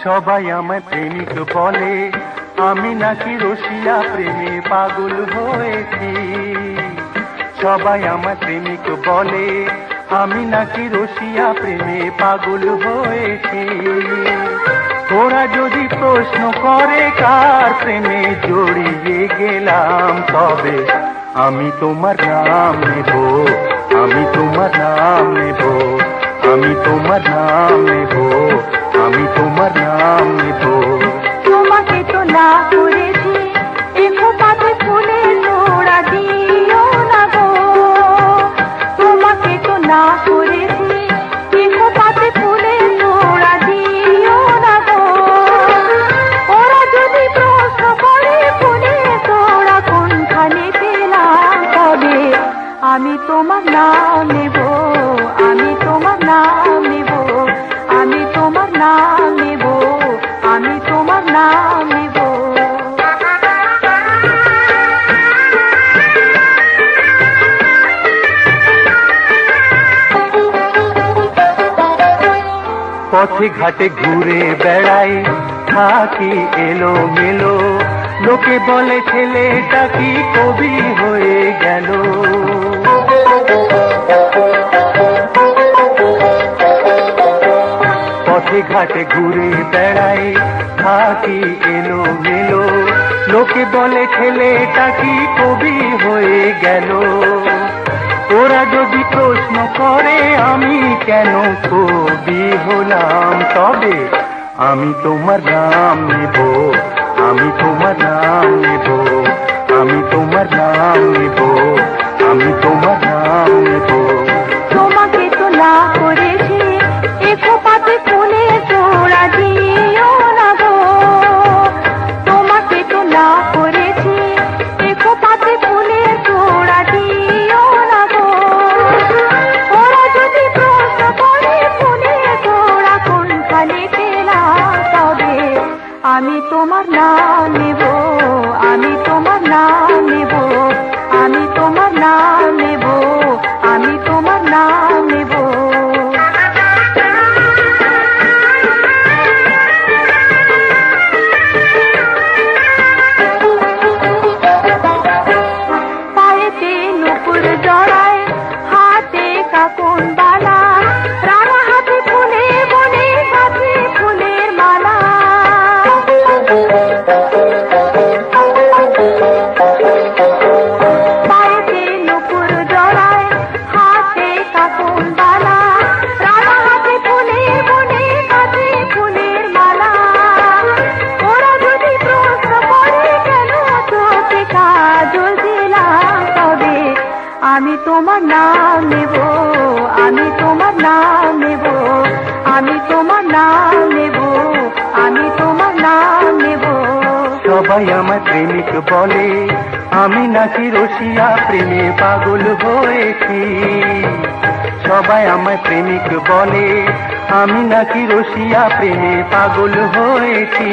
সবাই আমায় প্রেমিক বলে, আমি নাকি রসিয়া প্রেমে পাগল হয়েছি। সবাই আমায় প্রেমিক বলে, আমি নাকি রসিয়া প্রেমে পাগল হয়েছি। ওরা যদি প্রশ্ন করে কার প্রেমে জড়িয়ে গেলাম, তবে আমি তোমার নাম নেব, আমি তোমার নাম নেব, আমি তোমার নাম নেব, আমি তোমার নাম নেব। তোমাকে তো না করেছি একো পাতে ফুলের তোড়া দিও না গো। তোমাকে তো না করেছি একো পাতে ফুলের তোড়া দিও না গো। ওরা যদি প্রশ্ন করে ফুলের তোড়া কোনখানে পেলাম, তবে আমি তোমার নাম নেব, আমি তোমার নাম নেব, আমি তোমার নাম নেব, আমি তোমার নাম নেব। পথে ঘাটে ঘুরে বেড়াই, থাকি এলো মেলো, লোকে বলে ছেলেটা কি কবি হয়ে গেল। পথে ঘাটে ঘুরে বেড়াই, থাকি এলো মেলো, লোকে বলে ছেলেটা কি কবি হয়ে গেল। ওরা যদি প্রশ্ন করে আমি কেন কবি হলাম, তবে আমি তোমার নাম নেব, আমি তোমার নাম নেব, আমি তোমার নাম নেব, আমি তোমার নাম নেব। তোমাকে তো না করেছি একো পাতে ফুলের তোড়া দিও না গো। তোমাকে তো না করেছি একো পাতে ফুলের তোড়া দিও না গো। ওরা যদি প্রশ্ন করে ফুলের তোড়া কোনখানে পেলাম, তবে আমি তোমার নাম নেব, আমি তোমার নাম নেব, আমি তোমার নাম নেব, আমি তোমার নাম নেব। পায়েতে নুপুর জড়ায়, হাতে কাকন বালা, রাঙা হাতে ফুলে বনে গাছে ফুলের মালা। পায়েতে নুপুর জড়ায়, হাতে কাকন বালা, রাঙা হাতে ফুলে বনে গাছে ফুলের মালা। ওরা যদি প্রশ্ন করে কেন চোখে কাজল দিলাম, তবে আমি তোমার নাম নেব, আমি তোমার নাম নেব, আমি তোমার নাম নেব, আমি তোমার নাম নেব। সবাই আমার প্রেমিক বলে, আমি নাকি রসিয়া প্রেমে পাগল হয়েছি। সবাই আমার প্রেমিক বলে, আমি নাকি রসিয়া প্রেমে পাগল হয়েছি।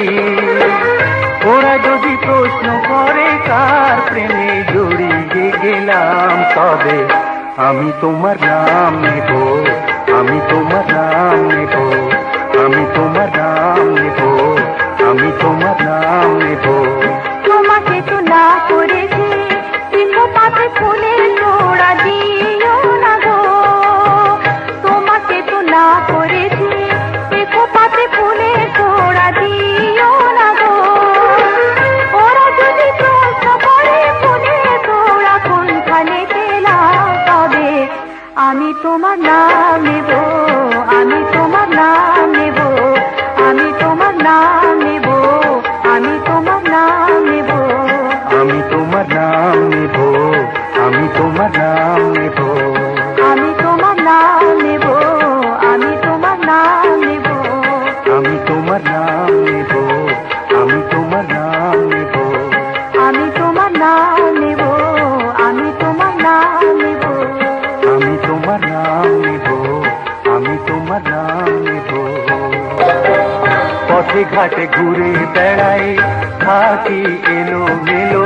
ওরা যদি প্রশ্ন করে কার প্রেমে জড়িয়ে গেলাম, তবে আমি তোমার নাম নেব, আমি তোমার নাম নেব, আমি তোমার নাম নেব, আমি তোমার নাম নেব। তোমাকে তো না করেছি একো পাতে ফুলের তোড়া দিও না গো। তোমাকে তো না করেছি একো পাতে ফুলের তোড়া দিও না গো। ওরা যদি প্রশ্ন করে ফুলের তোড়া কোনখানে পেলাম, তবে আমি তোমার নাম নেব, আমি তোমার নাম নেব, আমি তোমার নাম নেব, আমি তোমার নাম নেব, আমি তোমার নাম নেব, আমি তোমার নাম নেব, আমি তোমার নাম নেব, আমি তোমার নাম নেব, আমি তোমার নাম নেব, আমি তোমার নাম নেব, আমি তোমার নাম নেব, আমি তোমার নাম নেব, আমি তোমার নাম নেব, আমি তোমার নাম নেব। পথে ঘাটে ঘুরে বেড়াই, থাকি এলো মেলো,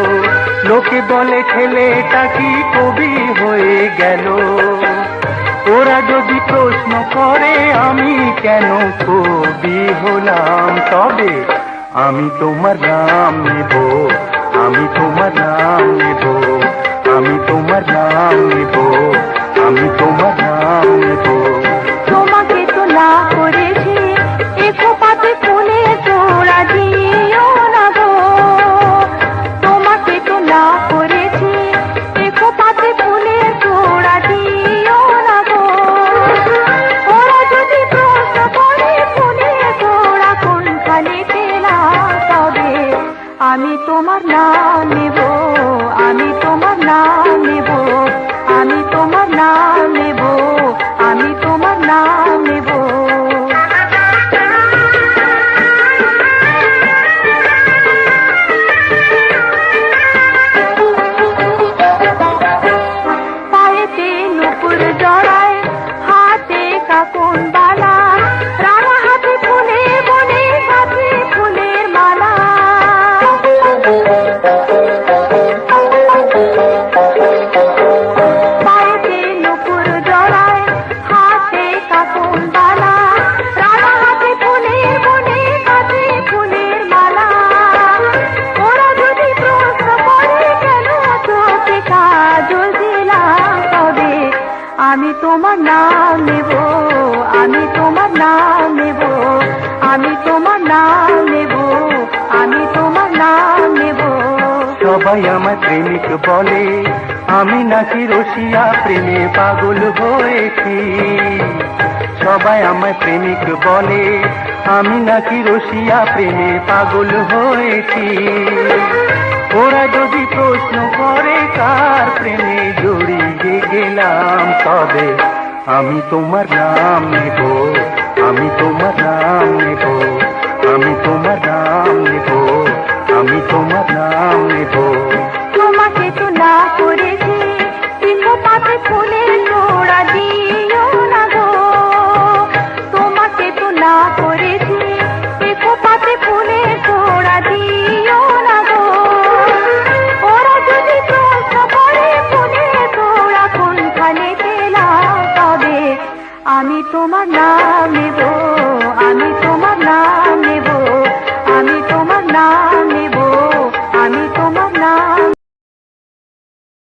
লোকে বলে ছেলেটা কি কবি হয়ে গেল। ওরা ওরা যদি প্রশ্ন করে আমি কেন কবি হলাম, তবে আমি তোমার নাম নেব, আমি তোমার নাম নেব, আমি তোমার নাম নেব, আমি তোমার নাম নেব। তোমাকে তো না করেছি একো পাতে ফুলে তোড়া দিও না গো, তোমাকে তো না করেছি একো পাতে ফুলে তোড়া দিও না গো। ওরা যদি প্রশ্ন করে ফুলে তোড়া কোনখানে পেলাম, তবে আমি তোমার নাম নেব, আমি তোমার নাম নেব, আমি তোমার নাম নেব, আমি তোমার নাম নেব। পায়েতে নুপুর জড়ায়, হাতে কাকুন বালা, রাঙা হাতে ফুলে বনে গাছে ফুলের মালা। পায়েতে নুপুর জড়ায়, হাতে কাকুন বালা, রাঙা হাতে ফুলে বনে গাছে ফুলের মালা। ওরা যদি প্রশ্ন করে কেন চোখে কাজল দিলাম, তবে আমি তোমার নাম নেব, আমি তোমার নাম নেব, আমি তোমার নাম নেব, আমি তোমার নাম নেব। সবাই আমার প্রেমিক বলে, আমি নাকি রসিয়া প্রেমে পাগল হয়েছি। সবাই আমার প্রেমিক বলে, আমি নাকি রসিয়া প্রেমে পাগল হয়েছি। ওরা যদি প্রশ্ন করে কার প্রেমে জড়িয়ে গেলাম, তবে আমি তোমার নাম নেব, আমি তোমার নাম নেব, আমি তোমার নাম নেব, আমি তোমার নাম নেব। তোমাকে তো না করেছি একো পাতে ফুলে তোড়া দিও না গো, তোমাকে তো না করেছি একো পাতে ফুলে তোড়া দিও না গো। ওরা যদি প্রশ্ন করে ফুলে তোড়া কোনখানে পেলাম, তবে আমি তোমার নাম নেব, আমি তোমার নাম